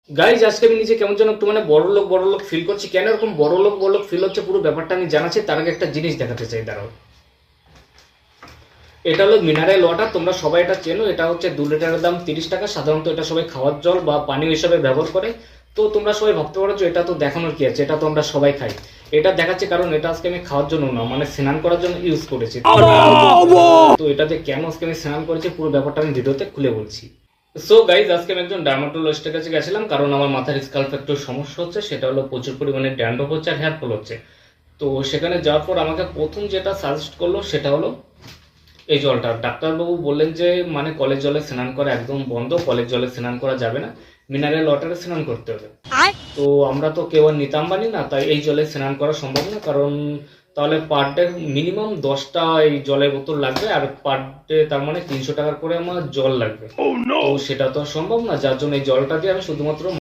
Guys আজকে আমি নিজে কেমন যেন একটু মানে বড় লোক ফিল করছি। কেন এরকম বড় লোক ফিল হচ্ছে পুরো ব্যাপারটা আমি জানাচ্ছি। তার আগে একটা জিনিস দেখাতে চাই, দাঁড়াও। এটা হলো মিনারেল ওয়াটার, তোমরা সবাই এটা চেনো। এটা হচ্ছে 2 লিটারের দাম 30 টাকা। সাধারণত এটা সবাই খাওয়ার জল বা পানীয় হিসাবে ব্যবহার করে। তো তোমরা সবাই ভাবতে পারো যে এটা তো দেখানোর কি আছে, এটা তো আমরা সবাই খাই। এটা দেখাচ্ছে কারণ এটা আজকে আমি খাওয়ার জন্য না, মানে স্নান করার জন্য ইউজ করেছি। তো এটাতে কেন আজকে আমি স্নান করেছি পুরো ব্যাপারটা আমি ভিডিওতে খুলে বলছি। সো গাইজ আজকে আমি একজন ডার্মাটোলজিস্টের কাছে গেছিলাম, কারণ আমার মাথার স্কাল্পে একটু সমস্যা হচ্ছে। সেটা হলো প্রচুর পরিমাণে ড্যান্ড্রফ হচ্ছে আর হেয়ার ফল হচ্ছে। তো সেখানে যাওয়ার পর আমাকে প্রথম যেটা সাজেস্ট করলো সেটা হলো এই জলটা। ডাক্তারবাবু বললেন যে মানে কলের জলে স্নান করা একদম বন্ধ, কলের জলে স্নান করা যাবে না, মিনারেল ওয়াটারে স্নান করতে হবে। তো আমরা তো কেউ আর নিতাম পারি না, তাই এই জলে স্নান করা সম্ভব না। কারণ তাহলে পার ডে মিনিমাম 10টা এই জলের বোতল লাগবে, আর পার ডে তার মানে 300 টাকার করে আমার জল লাগবে। তো সেটা তো সম্ভব না, যার জন্য এই জলটা দিয়ে আমি শুধুমাত্র